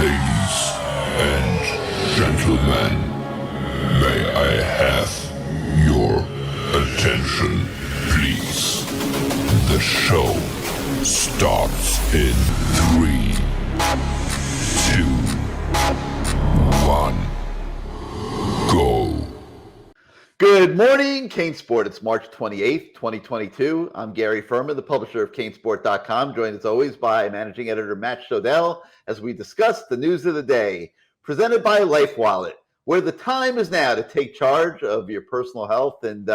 Ladies and gentlemen, may I have your attention, please? The show starts in 3, 2, 1, go. Good morning, CaneSport. It's March 28th, 2022. I'm Gary Ferman, the publisher of CaneSport.com, joined as always by managing editor Matt Shodell as we discuss the news of the day, presented by Life Wallet, where the time is now to take charge of your personal health. And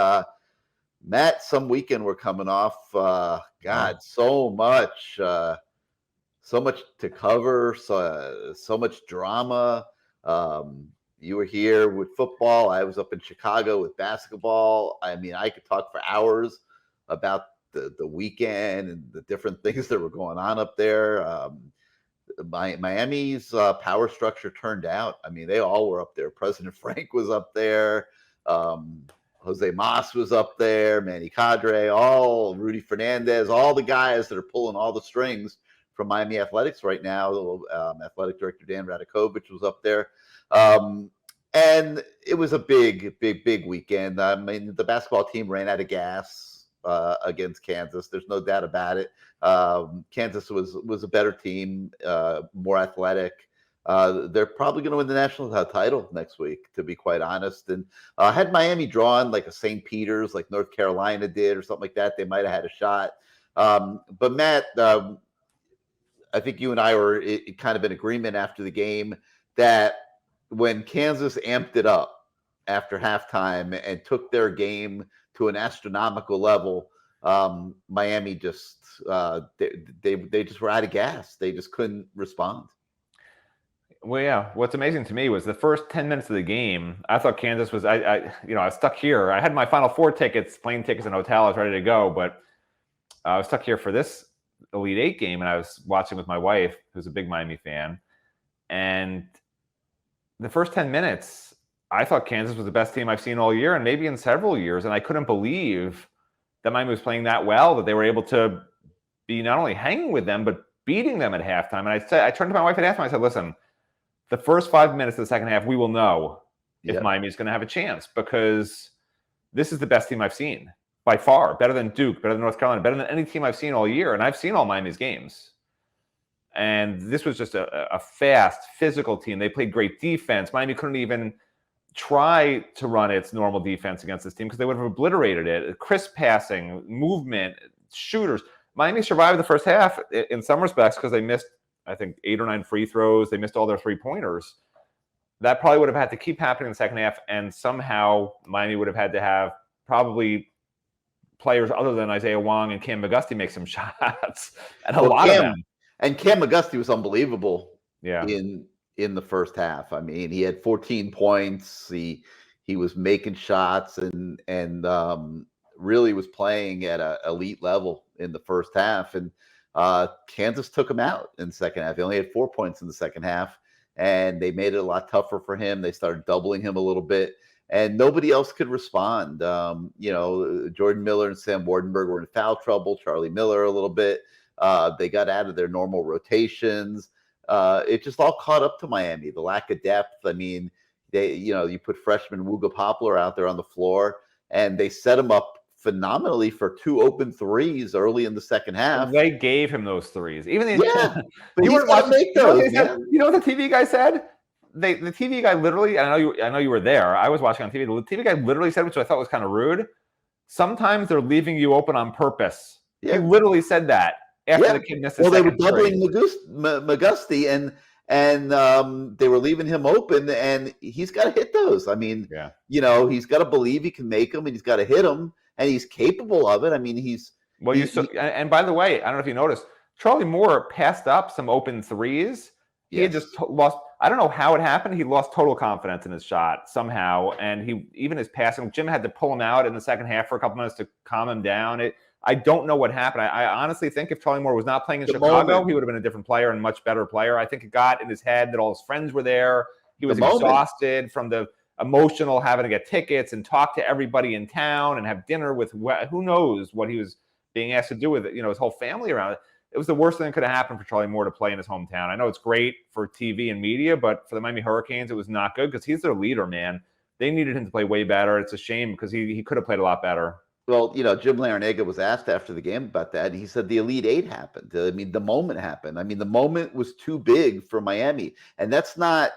Matt, some weekend we're coming off. So much to cover, so much drama. You were here with football. I was up in Chicago with basketball. I mean, I could talk for hours about the weekend and the different things that were going on up there. Miami's power structure turned out. I mean, they all were up there. President Frank was up there. Jose Mas was up there. Manny Cadre, Rudy Fernandez, all the guys that are pulling all the strings from Miami Athletics right now. Athletic director Dan Radakovich was up there. And it was a big weekend. I mean, the basketball team ran out of gas against Kansas. There's no doubt about it. Kansas was a better team, more athletic. They're probably going to win the national title next week, to be quite honest. And had Miami drawn like a St. Peter's, like North Carolina did, or something like that, they might have had a shot. But Matt, I think you and I were kind of in agreement after the game that when Kansas amped it up after halftime and took their game to an astronomical level, Miami just they just were out of gas. They just couldn't respond. Well, yeah. What's amazing to me was the first 10 minutes of the game. I thought Kansas was. I was stuck here. I had my Final Four tickets, plane tickets, and hotel. I was ready to go, but I was stuck here for this Elite Eight game, and I was watching with my wife, who's a big Miami fan, and the first 10 minutes, I thought Kansas was the best team I've seen all year and maybe in several years. And I couldn't believe that Miami was playing that well, that they were able to be not only hanging with them, but beating them at halftime. And I turned to my wife at halftime. I said, listen, the first 5 minutes of the second half, we will know if Miami is going to have a chance, because this is the best team I've seen by far, better than Duke, better than North Carolina, better than any team I've seen all year. And I've seen all Miami's games. And this was just a fast, physical team. They played great defense. Miami couldn't even try to run its normal defense against this team because they would have obliterated it. Crisp passing, movement, shooters. Miami survived the first half in some respects because they missed, I think, 8 or 9 free throws. They missed all their three-pointers. That probably would have had to keep happening in the second half, and somehow Miami would have had to have probably players other than Isaiah Wong and Cam McGusty make some shots, and a lot of them. And Cam McGusty was unbelievable in the first half. I mean, he had 14 points. He was making shots and really was playing at an elite level in the first half. And Kansas took him out in the second half. He only had 4 points in the second half, and they made it a lot tougher for him. They started doubling him a little bit, and nobody else could respond. Jordan Miller and Sam Wardenberg were in foul trouble. Charlie Miller a little bit. They got out of their normal rotations. It just all caught up to Miami. The lack of depth. I mean, you put freshman Wooga Poplar out there on the floor, and they set him up phenomenally for 2 open threes early in the second half. They gave him those threes. Even but he's got to make those. You know what the TV guy said? The TV guy literally. I know you were there. I was watching on TV. The TV guy literally said, which I thought was kind of rude, sometimes they're leaving you open on purpose. Yeah. He literally said that. After the kid missed they were doubling McGusty, and they were leaving him open, and he's got to hit those. I mean, he's got to believe he can make them, and he's got to hit them, and he's capable of it. I mean, and by the way, I don't know if you noticed, Charlie Moore passed up some open threes. He had just lost. I don't know how it happened. He lost total confidence in his shot somehow, and even his passing. Jim had to pull him out in the second half for a couple minutes to calm him down. I don't know what happened. I honestly think if Charlie Moore was not playing in Chicago, he would have been a different player and much better player. I think it got in his head that all his friends were there. He was exhausted from the emotional having to get tickets and talk to everybody in town and have dinner with who knows what he was being asked to do with his whole family around it. it was the worst thing that could have happened for Charlie Moore to play in his hometown. I know it's great for TV and media, but for the Miami Hurricanes, it was not good because he's their leader, man. They needed him to play way better. It's a shame because he could have played a lot better. Well, Jim Larrañaga was asked after the game about that, and he said the Elite Eight happened. I mean, the moment happened. I mean, the moment was too big for Miami, and that's not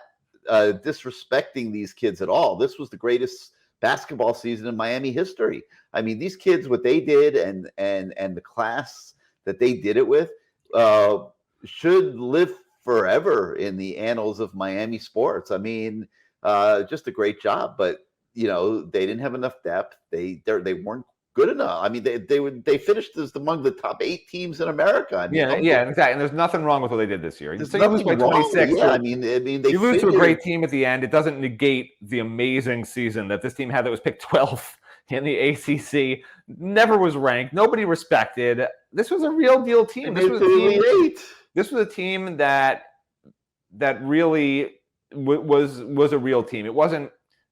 disrespecting these kids at all. This was the greatest basketball season in Miami history. I mean, these kids, what they did, and the class that they did it with, should live forever in the annals of Miami sports. I mean, just a great job, but they didn't have enough depth. They weren't good enough. I mean, they finished as among the top 8 teams in America. I mean, yeah, exactly. And there's nothing wrong with what they did this year. There's so you lose by 26. Yeah, I mean, they you lose to a great team at the end. It doesn't negate the amazing season that this team had that was picked 12th in the ACC. Never was ranked. Nobody respected. This was a real deal team. This was a team that really was a real team. It wasn't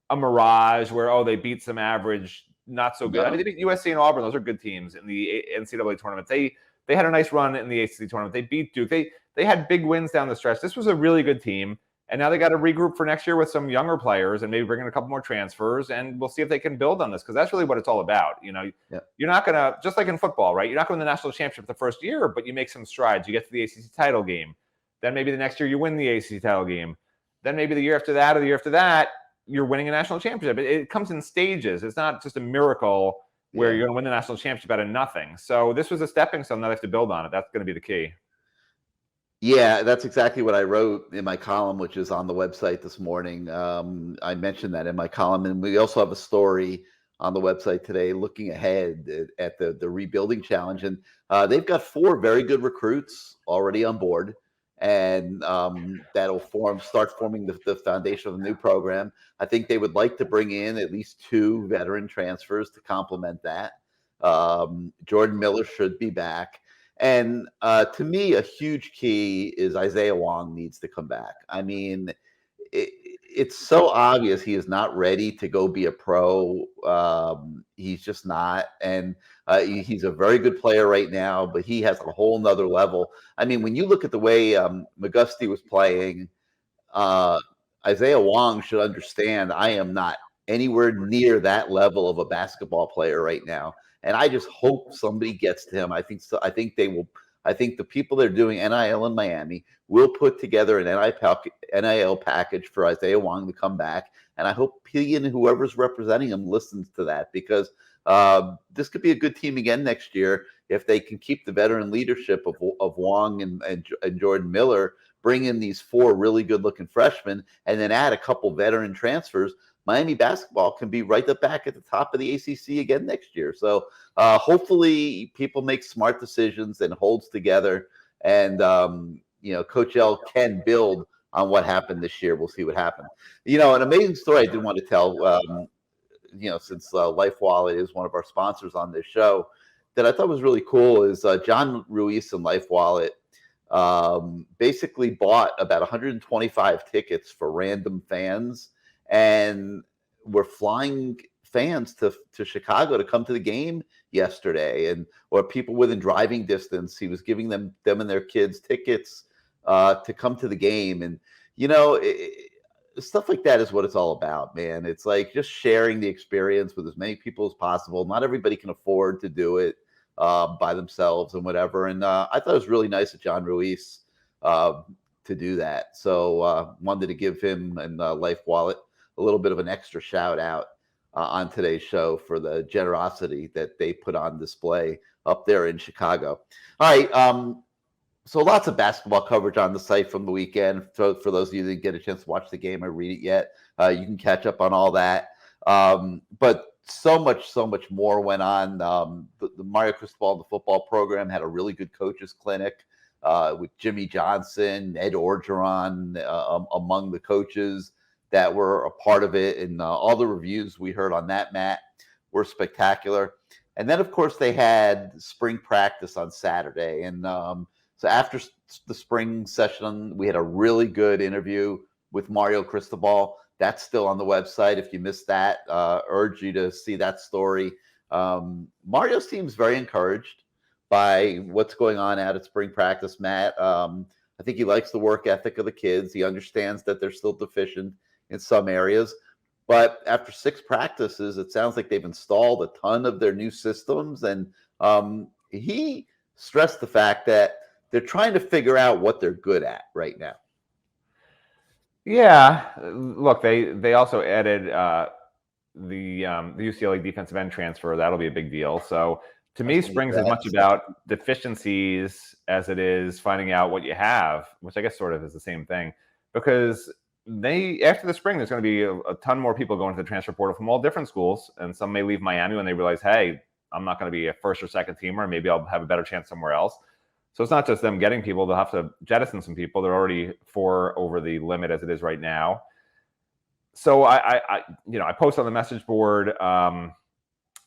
a mirage where they beat some average, not so good. I mean, they beat USC and Auburn. Those are good teams in the NCAA tournament. They had a nice run in the ACC tournament. They beat Duke. They had big wins down the stretch. This was a really good team, and now they got to regroup for next year with some younger players and maybe bring in a couple more transfers, and we'll see if they can build on this because that's really what it's all about. You're not going to, just like in football, right? You're not going to win the national championship the first year, but you make some strides. You get to the ACC title game. Then maybe the next year you win the ACC title game. Then maybe the year after that or the year after that, you're winning a national championship. It comes in stages. It's not just a miracle where you're going to win the national championship out of nothing. So this was a stepping stone that I have to build on it. That's going to be the key. Yeah, that's exactly what I wrote in my column, which is on the website this morning. I mentioned that in my column. And we also have a story on the website today looking ahead at the rebuilding challenge. And they've got 4 very good recruits already on board. And that'll start forming the foundation of the new program. I think they would like to bring in at least 2 veteran transfers to complement that. Jordan Miller should be back. And to me, a huge key is Isaiah Wong needs to come back. I mean, it's so obvious he is not ready to go be a pro. He's just not. And he's a very good player right now, but he has a whole nother level. I mean, when you look at the way McGusty was playing, Isaiah Wong should understand I am not anywhere near that level of a basketball player right now. And I just hope somebody gets to him. I think so. I think they will. I think the people that are doing NIL in Miami will put together an NIL package for Isaiah Wong to come back. And I hope he and whoever's representing him listens to that, because this could be a good team again next year if they can keep the veteran leadership of Wong and Jordan Miller, bring in these 4 really good-looking freshmen, and then add a couple veteran transfers. Miami basketball can be right back at the top of the ACC again next year. So hopefully people make smart decisions and holds together. And, Coach L can build on what happened this year. We'll see what happens. An amazing story I did want to tell, since Life Wallet is one of our sponsors on this show, that I thought was really cool is John Ruiz and Life Wallet basically bought about 125 tickets for random fans, and we're flying fans to Chicago to come to the game yesterday, or people within driving distance. He was giving them and their kids tickets to come to the game. And, stuff like that is what it's all about, man. It's like just sharing the experience with as many people as possible. Not everybody can afford to do it by themselves and whatever. And I thought it was really nice of John Ruiz to do that. So wanted to give him and Life Wallet a little bit of an extra shout out on today's show for the generosity that they put on display up there in Chicago. All right. So lots of basketball coverage on the site from the weekend. So for those of you that didn't get a chance to watch the game or read it yet, you can catch up on all that. But so much more went on. The Mario Cristobal, the football program, had a really good coaches clinic with Jimmy Johnson, Ed Orgeron among the coaches that were a part of it. And all the reviews we heard on that, Matt, were spectacular. And then, of course, they had spring practice on Saturday. And so after the spring session, we had a really good interview with Mario Cristobal. That's still on the website. If you missed that, urge you to see that story. Mario seems very encouraged by what's going on out at spring practice, Matt. I think he likes the work ethic of the kids. He understands that they're still deficient in some areas. But after 6 practices, it sounds like they've installed a ton of their new systems. And he stressed the fact that they're trying to figure out what they're good at right now. Yeah, look, they also added the UCLA defensive end transfer. That'll be a big deal. So to me, spring's as much about deficiencies as it is finding out what you have, which I guess sort of is the same thing. Because after the spring, there's going to be a ton more people going to the transfer portal from all different schools, and some may leave Miami when they realize, hey, I'm not going to be a first or second teamer. Maybe I'll have a better chance somewhere else. So it's not just them getting people; they'll have to jettison some people. They're already 4 over the limit as it is right now. So I posted on the message board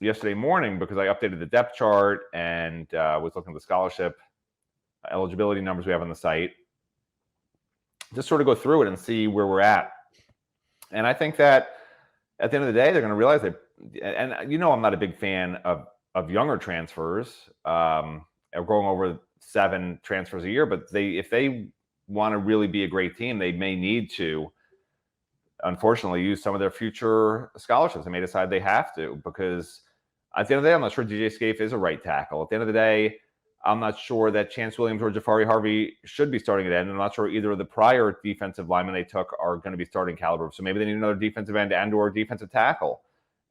yesterday morning because I updated the depth chart and was looking at the scholarship eligibility numbers we have on the site. Just sort of go through it and see where we're at. And I think that at the end of the day, they're going to realize that. And I'm not a big fan of younger transfers. Going over 7 transfers a year, but if they want to really be a great team, they may need to, unfortunately, use some of their future scholarships. They may decide they have to, because at the end of the day, I'm not sure DJ Scaife is a right tackle. At the end of the day, I'm not sure that Chance Williams or Jafari Harvey should be starting at end. I'm not sure either of the prior defensive linemen they took are going to be starting caliber. So maybe they need another defensive end and or defensive tackle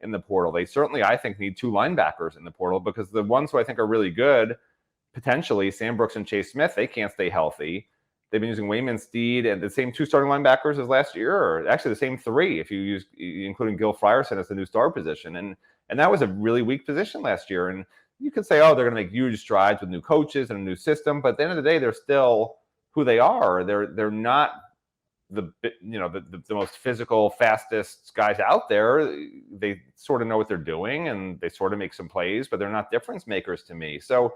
in the portal. They certainly, I think, need 2 linebackers in the portal, because the ones who I think are really good, potentially Sam Brooks and Chase Smith, they can't stay healthy. They've been using Wayman Steed and the same 2 starting linebackers as last year, or actually the same 3 if you use, including Gil Frierson as the new star position. And that was a really weak position last year. And you could say, oh, they're going to make huge strides with new coaches and a new system, but at the end of the day, they're still who they are. They're not the most physical, fastest guys out there. They sort of know what they're doing and they sort of make some plays, but they're not difference makers to me. So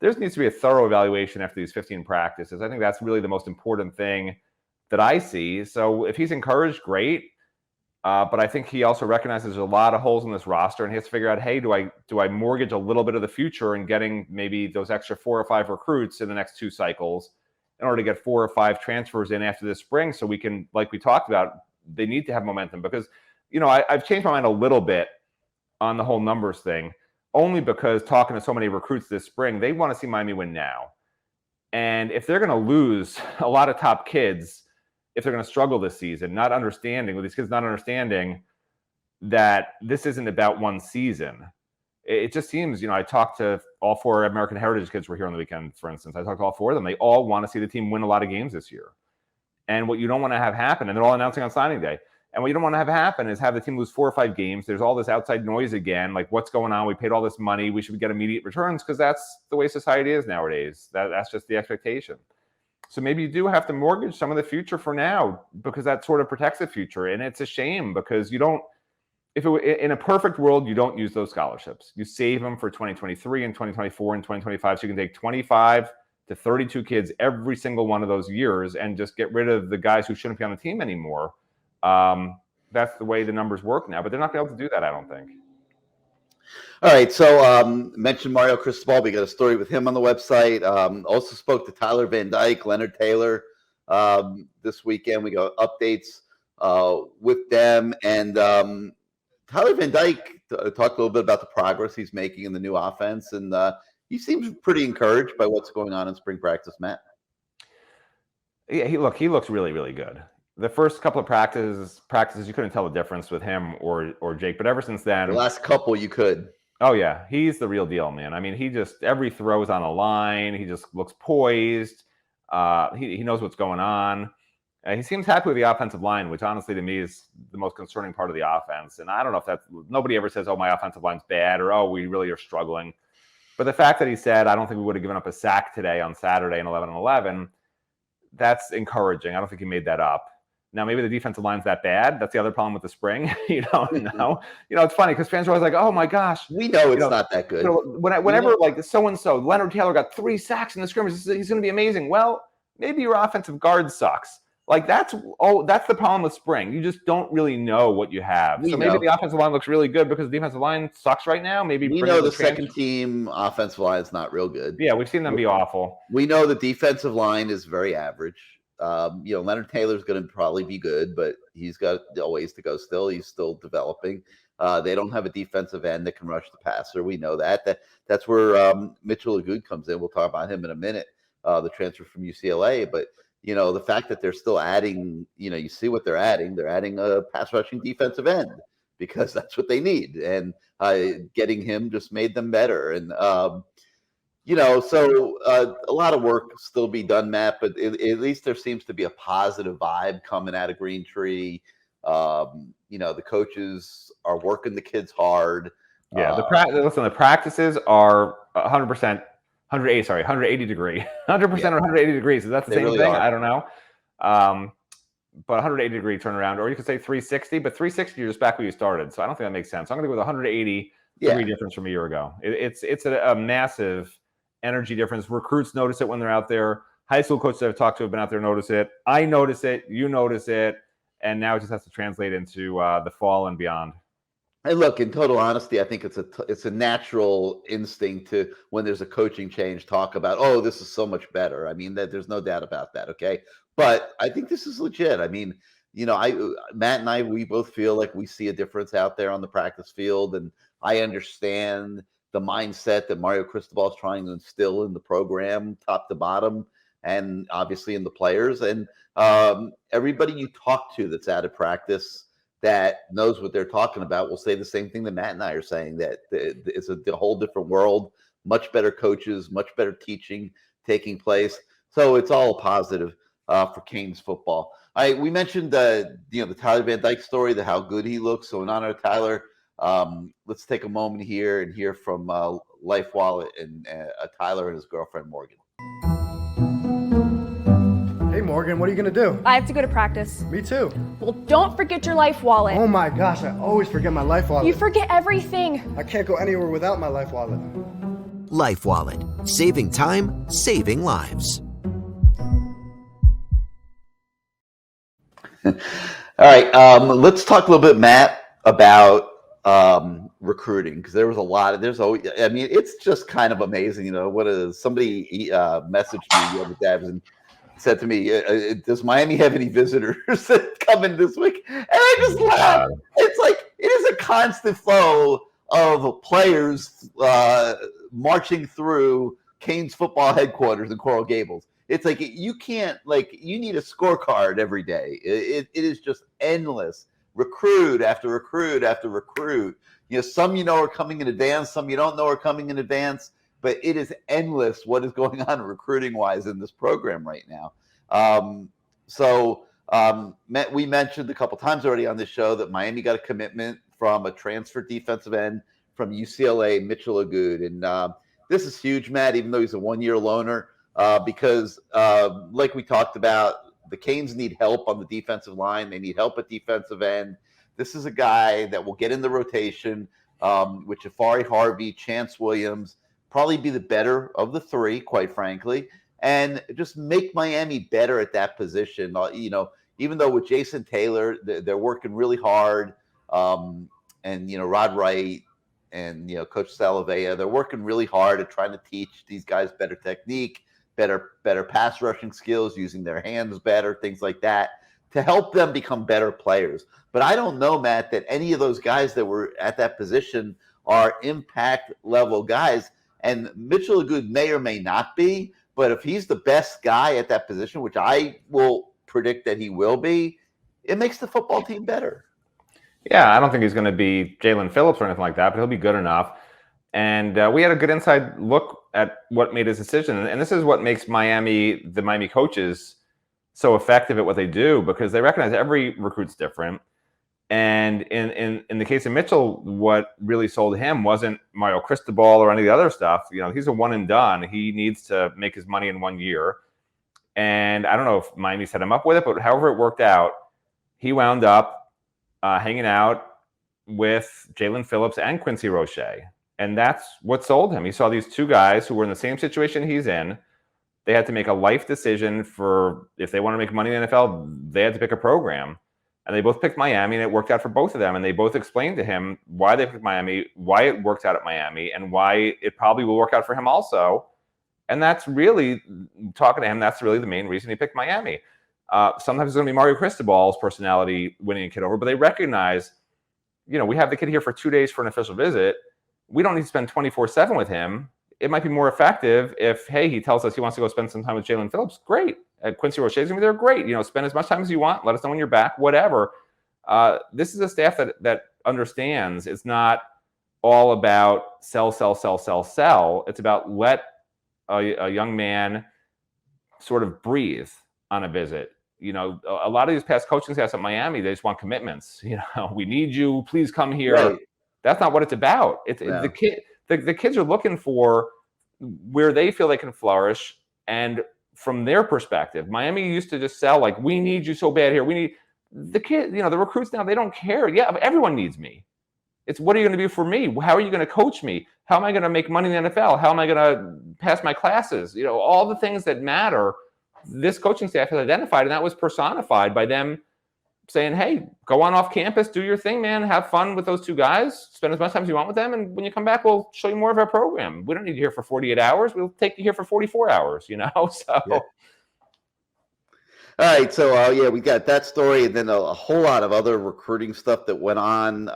there needs to be a thorough evaluation after these 15 practices. I think that's really the most important thing that I see. So if he's encouraged, great. But I think he also recognizes there's a lot of holes in this roster, and he has to figure out, hey, do I mortgage a little bit of the future in getting maybe those extra 4 or 5 recruits in the next 2 cycles in order to get 4 or 5 transfers in after this spring, so we can, like we talked about, they need to have momentum. Because, I've changed my mind a little bit on the whole numbers thing, only because talking to so many recruits this spring, they want to see Miami win now. And if they're going to lose a lot of top kids, if they're going to struggle this season, with these kids not understanding that this isn't about one season. It just seems, I talked to all 4 American Heritage kids who were here on the weekend, for instance. I talked to all 4 of them. They all want to see the team win a lot of games this year. And what you don't want to have happen, and they're all announcing on signing day, and what you don't want to have happen is have the team lose 4 or 5 games. There's all this outside noise again, like what's going on? We paid all this money. We should get immediate returns, because that's the way society is nowadays. That's just the expectation. So maybe you do have to mortgage some of the future for now, because that sort of protects the future. And it's a shame, because in a perfect world, you don't use those scholarships. You save them for 2023 and 2024 and 2025. So you can take 25 to 32 kids every single one of those years and just get rid of the guys who shouldn't be on the team anymore. That's the way the numbers work now, but they're not going to be able to do that, I don't think. All right, so mentioned Mario Cristobal. We got a story with him on the website. Also spoke to Tyler Van Dyke, Leonard Taylor this weekend. We got updates with them. And Tyler Van Dyke talked a little bit about the progress he's making in the new offense. And he seems pretty encouraged by what's going on in spring practice, Matt. Yeah, he looks really, really good. The first couple of practices, you couldn't tell the difference with him or Jake. But ever since then, the last couple you could. Oh yeah, he's the real deal, man. I mean, every throw is on a line. He just looks poised. He knows what's going on. He seems happy with the offensive line, which honestly to me is the most concerning part of the offense. And I don't know if nobody ever says, oh, my offensive line's bad, or oh, we really are struggling. But the fact that he said, I don't think we would have given up a sack today on Saturday in 11-11, that's encouraging. I don't think he made that up. Now, maybe the defensive line's that bad. That's the other problem with the spring. You don't know. It's funny because fans are always like, oh, my gosh. We know it's not that good. Whenever like so-and-so, Leonard Taylor got 3 sacks in the scrimmage, he's going to be amazing. Well, maybe your offensive guard sucks. Like that's the problem with spring. You just don't really know what you have. So maybe the offensive line looks really good because the defensive line sucks right now. Maybe we know the second team offensive line is not real good. Yeah, we've seen them be awful. We know the defensive line is very average. Leonard Taylor's going to probably be good, but he's got a ways to go still. He's still developing. They don't have a defensive end that can rush the passer. We know that. That's where Mitchell Agood comes in. We'll talk about him in a minute, the transfer from UCLA. But, the fact that they're still adding, you see what they're adding. They're adding a pass rushing defensive end because that's what they need. And getting him just made them better. And, so a lot of work still be done, Matt, but at least there seems to be a positive vibe coming out of Green Tree. The coaches are working the kids hard. Yeah, the practices are 100%, 180 degree, 100% or 180 degrees. Is that the same really thing? are. I don't know. But 180 degree turnaround, or you could say 360, but 360 you're just back where you started. So I don't think that makes sense. So I'm going to go with 180 degree difference from a year ago. It's a massive energy difference. Recruits notice it when they're out there. High school coaches I've talked to have been out there notice it. I notice it. You notice it. And now it just has to translate into the fall and beyond. And look, in total honesty, I think it's a natural instinct to, when there's a coaching change, talk about, oh, this is so much better. I mean, there's no doubt about that. Okay. But I think this is legit. I mean, Matt and I, we both feel like we see a difference out there on the practice field. And I understand the mindset that Mario Cristobal is trying to instill in the program, top to bottom, and obviously in the players. And everybody you talk to that's out of practice that knows what they're talking about will say the same thing that Matt and I are saying, that it's a whole different world, much better coaches, much better teaching taking place. So it's all positive for Canes football. We mentioned the Tyler Van Dyke story, how good he looks. So in honor of Tyler, let's take a moment here and hear from Life Wallet and Tyler and his girlfriend Morgan. Hey Morgan, what are you gonna do? I have to go to practice. Me too. Well, don't forget your Life Wallet. Oh my gosh, I always forget my Life Wallet. You forget everything. I can't go anywhere without my Life Wallet. Life Wallet. Saving time, saving lives. All right, let's talk a little bit, Matt, about recruiting, because there was a lot of, it's just kind of amazing. Somebody messaged me the other day and said to me, does Miami have any visitors coming this week? And I just laughed. It's like, it is a constant flow of players marching through Canes football headquarters in Coral Gables. It's like, you can't, you need a scorecard every day. It is just endless. Recruit after recruit after recruit. Some are coming in advance, some you don't know are coming in advance. But it is endless what is going on recruiting-wise in this program right now. We mentioned a couple times already on this show that Miami got a commitment from a transfer defensive end from UCLA, Mitchell Agood. And this is huge, Matt, even though he's a one-year loaner, because like we talked about, the Canes need help on the defensive line. They need help at defensive end. This is a guy that will get in the rotation with Jafari Harvey, Chance Williams, probably be the better of the three, quite frankly, and just make Miami better at that position. Even though with Jason Taylor, they're working really hard, and Rod Wright and Coach Salavea, they're working really hard at trying to teach these guys better technique, better pass rushing skills, using their hands better, things like that, to help them become better players. But I don't know, Matt, that any of those guys that were at that position are impact level guys. And Mitchell Agood may or may not be, but if he's the best guy at that position, which I will predict that he will be, it makes the football team better. Yeah, I don't think he's going to be Jalen Phillips or anything like that, but he'll be good enough. And we had a good inside look at what made his decision. And this is what makes the Miami coaches so effective at what they do, because they recognize every recruit's different. And in the case of Mitchell, what really sold him wasn't Mario Cristobal or any of the other stuff. He's a one and done. He needs to make his money in 1 year. And I don't know if Miami set him up with it, but however it worked out, he wound up hanging out with Jalen Phillips and Quincy Roche. And that's what sold him. He saw these two guys who were in the same situation he's in, They had to make a life decision for if they want to make money in the NFL, they had to pick a program. And they both picked Miami, and it worked out for both of them. And they both explained to him why they picked Miami, why it worked out at Miami, and why it probably will work out for him also. And that's really, talking to him, that's really the main reason he picked Miami. Sometimes it's going to be Mario Cristobal's personality winning a kid over, but they recognize, we have the kid here for 2 days for an official visit. We don't need to spend 24/7 with him. It might be more effective if, hey, he tells us he wants to go spend some time with Jalen Phillips. Great. Quincy Roche's going to be there. Great. Spend as much time as you want. Let us know when you're back, whatever. This is a staff that understands it's not all about sell. It's about let a young man sort of breathe on a visit. A lot of these past coaching staffs at Miami, they just want commitments. We need you. Please come here. Right. That's not what it's about. The kids are looking for where they feel they can flourish. And from their perspective, Miami used to just sell like, we need you so bad here. We need the kid, the recruits now, they don't care. Yeah, everyone needs me. It's what are you going to do for me? How are you going to coach me? How am I going to make money in the NFL? How am I going to pass my classes? All the things that matter, this coaching staff has identified, and that was personified by them saying, hey, go on off campus, do your thing, man. Have fun with those two guys. Spend as much time as you want with them. And when you come back, we'll show you more of our program. We don't need you here for 48 hours. We'll take you here for 44 hours, So, yeah. All right. So, we got that story, and then a whole lot of other recruiting stuff that went on.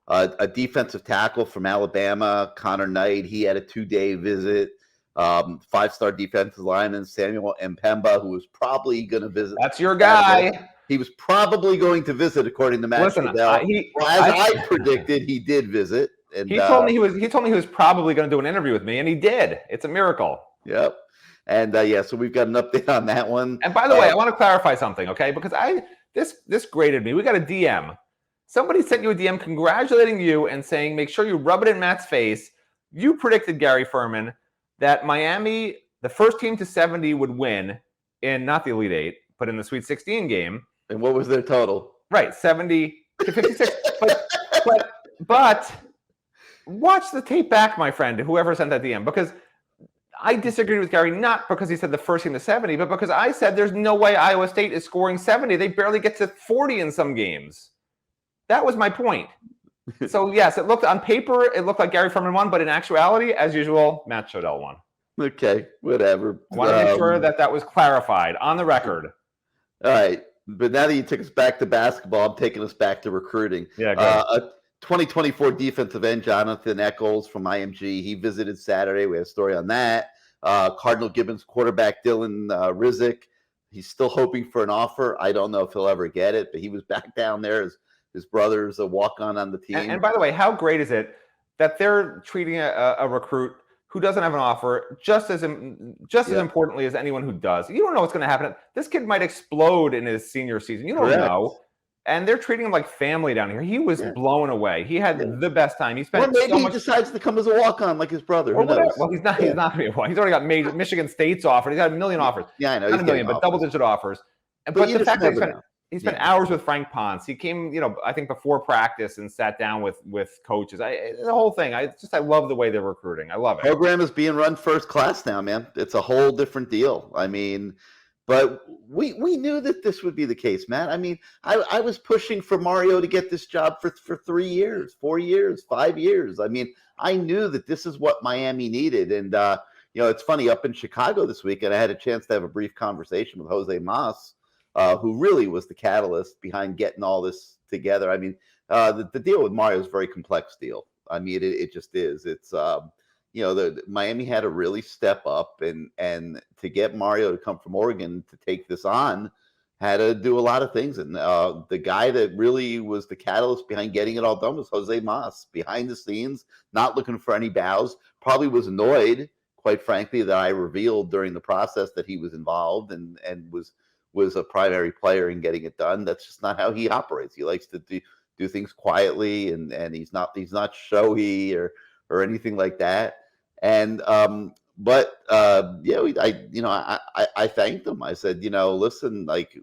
A defensive tackle from Alabama, Connor Knight, he had a 2-day visit. 5-star defensive lineman Samuel Mpemba, who was probably going to visit. That's your guy. He was probably going to visit, according to Matt Shodell. I predicted, he did visit. And he told me he was probably going to do an interview with me, and he did. It's a miracle. Yep. And so we've got an update on that one. And by the way, I want to clarify something, okay? Because this grated me. We got a DM. Somebody sent you a DM congratulating you and saying, make sure you rub it in Matt's face. You predicted, Gary Ferman, that Miami, the first team to 70, would win in not the Elite Eight, but in the Sweet 16 game. And what was their total? Right, 70 to 56. but watch the tape back, my friend, whoever sent that DM, because I disagreed with Gary, not because he said the first team to 70, but because I said there's no way Iowa State is scoring 70. They barely get to 40 in some games. That was my point. So, yes, it looked on paper, it looked like Gary Ferman won, but in actuality, as usual, Matt Shodell won. Okay, whatever. I want to make sure that was clarified on the record. All right. But now that you took us back to basketball, I'm taking us back to recruiting. Yeah, go ahead. A 2024 defensive end, Jonathan Eccles from IMG, he visited Saturday. We have a story on that. Cardinal Gibbons quarterback Dylan Rizek, he's still hoping for an offer. I don't know if he'll ever get it, but he was back down there. His brother's a walk-on on the team. And by the way, how great is it that they're treating a recruit who doesn't have an offer just as importantly as anyone who does? You don't know what's going to happen. This kid might explode in his senior season. You don't know. And they're treating him like family down here. He was blown away. He had the best time. He spent. Or maybe he decides to come as a walk-on like his brother. Who knows? Well, he's not. He's not going to be a walk. He's already got Michigan State's offer. He's got a million offers. Yeah, I know. Not a million, but double-digit offers. But the fact that he spent hours with Frank Ponce. He came, I think before practice and sat down with coaches. The whole thing. I love the way they're recruiting. I love it. Program is being run first class now, man. It's a whole different deal. I mean, but we knew that this would be the case, Matt. I mean, I was pushing for Mario to get this job for 3 years, 4 years, 5 years. I mean, I knew that this is what Miami needed. And, it's funny, up in Chicago this weekend, I had a chance to have a brief conversation with Jose Mas, who really was the catalyst behind getting all this together. I mean, the deal with Mario is a very complex deal. I mean, it just is. It's, the Miami had to really step up, and to get Mario to come from Oregon to take this on had to do a lot of things. And the guy that really was the catalyst behind getting it all done was Jose Mas, behind the scenes, not looking for any bows, probably was annoyed, quite frankly, that I revealed during the process that he was involved and was a primary player in getting it done. That's just not how he operates. He likes to do things quietly, and he's not showy or anything like that. And I thanked him. I said, listen, like,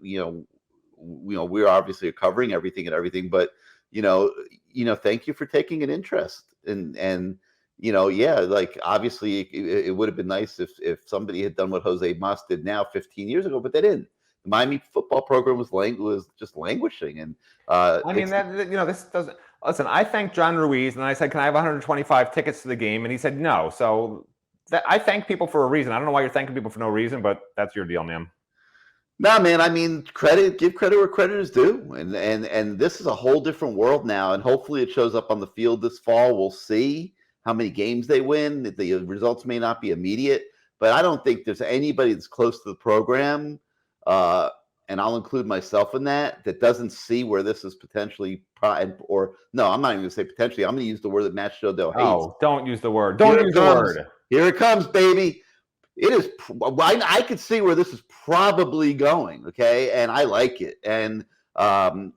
we're obviously covering everything, but thank you for taking an interest, and yeah, like obviously it would have been nice if somebody had done what Jose Mas did now 15 years ago, but they didn't. The Miami football program was just languishing, and I mean, this doesn't. Listen, I thanked John Ruiz, and I said, "Can I have 125 tickets to the game?" And he said, "No." So I thank people for a reason. I don't know why you're thanking people for no reason, but that's your deal, man. No, man. I mean, give credit where credit is due, and this is a whole different world now, and hopefully it shows up on the field this fall. We'll see how many games they win. The results may not be immediate, but I don't think there's anybody that's close to the program, and I'll include myself in that doesn't see where this is potentially, or no, I'm not even going to say potentially. I'm going to use the word that Matt Shodell hates. Oh, don't use the word. Don't use the word. Here it comes, baby. It is. I could see where this is probably going. Okay, and I like it, and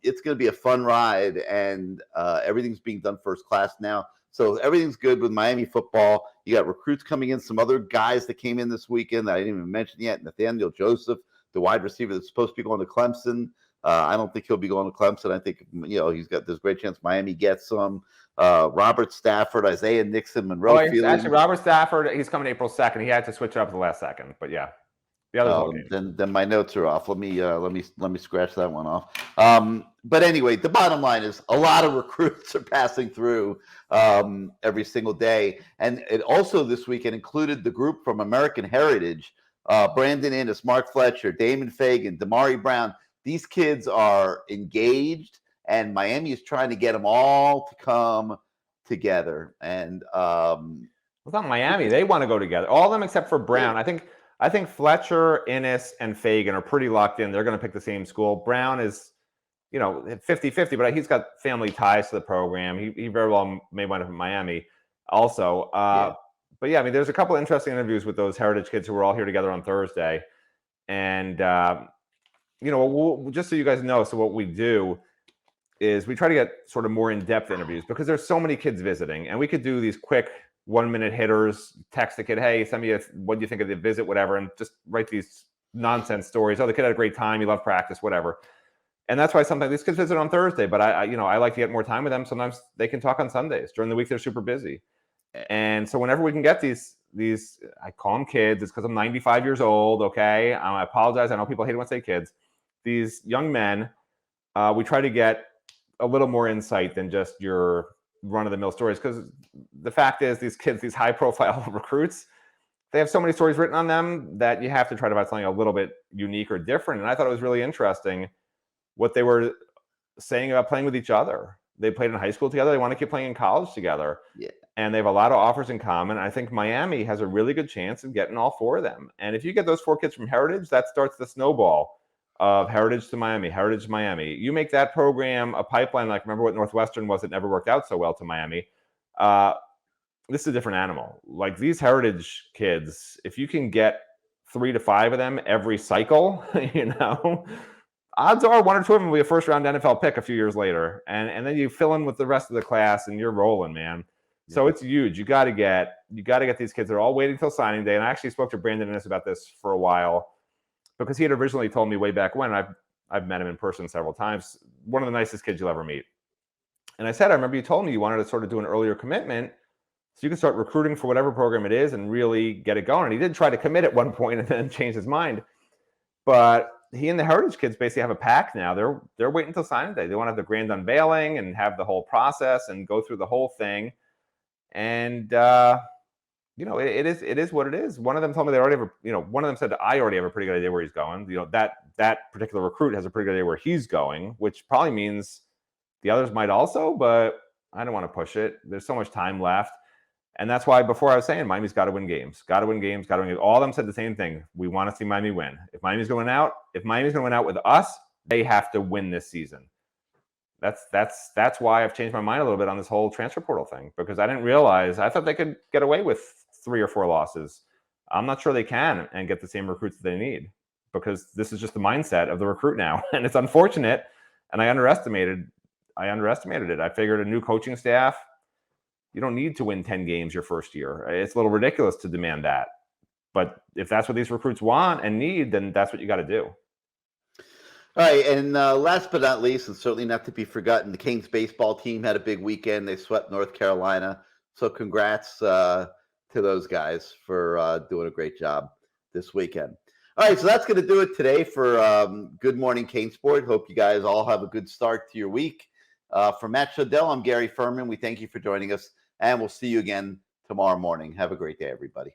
it's going to be a fun ride, and everything's being done first class now. So everything's good with Miami football. You got recruits coming in, some other guys that came in this weekend that I didn't even mention yet. Nathaniel Joseph, the wide receiver that's supposed to be going to Clemson. I don't think he'll be going to Clemson. I think there's a great chance Miami gets some. Robert Stafford, Isaiah Nixon, Monroe Field. Actually, Robert Stafford, he's coming April 2nd. He had to switch it up at the last second, but yeah, the other then my notes are off. Let me scratch that one off. But anyway, the bottom line is a lot of recruits are passing through every single day, and it also this weekend included the group from American Heritage, Brandon Innes, Mark Fletcher, Damon Fagan, Damari Brown. These kids are engaged, and Miami is trying to get them all to come together. And it's not Miami; they want to go together. All of them except for Brown. Yeah. I think Fletcher, Innes, and Fagan are pretty locked in. They're going to pick the same school. Brown is, 50-50, but he's got family ties to the program. He very well may wind up in Miami also. But yeah, I mean, there's a couple of interesting interviews with those Heritage kids who were all here together on Thursday. And, just so you guys know, so what we do is we try to get sort of more in-depth interviews because there's so many kids visiting, and we could do these quick 1-minute hitters, text the kid, hey, send me what do you think of the visit, whatever, and just write these nonsense stories. Oh, the kid had a great time, he loved practice, whatever. And that's why sometimes these kids visit on Thursday, but I like to get more time with them. Sometimes they can talk on Sundays. During the week, they're super busy. And so whenever we can get these, I call them kids. It's because I'm 95 years old, okay? I apologize. I know people hate it when I say kids. These young men, we try to get a little more insight than just your run-of-the-mill stories, because the fact is these kids, these high-profile recruits, they have so many stories written on them that you have to try to find something a little bit unique or different. And I thought it was really interesting what they were saying about playing with each other. They played in high school together. They want to keep playing in college together. Yeah. And they have a lot of offers in common. I think Miami has a really good chance of getting all four of them. And if you get those 4 kids from Heritage, that starts the snowball of Heritage to Miami, Heritage to Miami. You make that program a pipeline, like remember what Northwestern was, it never worked out so well to Miami. This is a different animal. Like these Heritage kids, if you can get 3 to 5 of them every cycle, odds are 1 or 2 of them will be a first-round NFL pick a few years later. And then you fill in with the rest of the class and you're rolling, man. Yeah. So it's huge. You got to get these kids. They're all waiting till signing day. And I actually spoke to Brandon Innes about this for a while, because he had originally told me way back when, I've met him in person several times, one of the nicest kids you'll ever meet. And I said, I remember you told me you wanted to sort of do an earlier commitment so you can start recruiting for whatever program it is and really get it going. And he did try to commit at one point and then change his mind. But he and the Heritage kids basically have a pact now. They're waiting until signing day. They want to have the grand unveiling and have the whole process and go through the whole thing. And it is what it is. One of them told me they already have one of them said I already have a pretty good idea where he's going. That particular recruit has a pretty good idea where he's going, which probably means the others might also, but I don't want to push it. There's so much time left. And that's why before I was saying Miami's got to win games. Got to win games. All of them said the same thing. We want to see Miami win. If Miami's going out with us, they have to win this season. That's why I've changed my mind a little bit on this whole transfer portal thing, because I didn't realize, I thought they could get away with 3 or 4 losses. I'm not sure they can and get the same recruits that they need, because this is just the mindset of the recruit now. And it's unfortunate. And I underestimated it. I figured a new coaching staff, you don't need to win 10 games your first year. It's a little ridiculous to demand that. But if that's what these recruits want and need, then that's what you got to do. All right, and last but not least, and certainly not to be forgotten, the Canes baseball team had a big weekend. They swept North Carolina So congrats to those guys for doing a great job this weekend. All right, so that's going to do it today for Good Morning CaneSport. Hope you guys all have a good start to your week. For Matt Shodell, I'm Gary Ferman. We thank you for joining us, and we'll see you again tomorrow morning. Have a great day, everybody.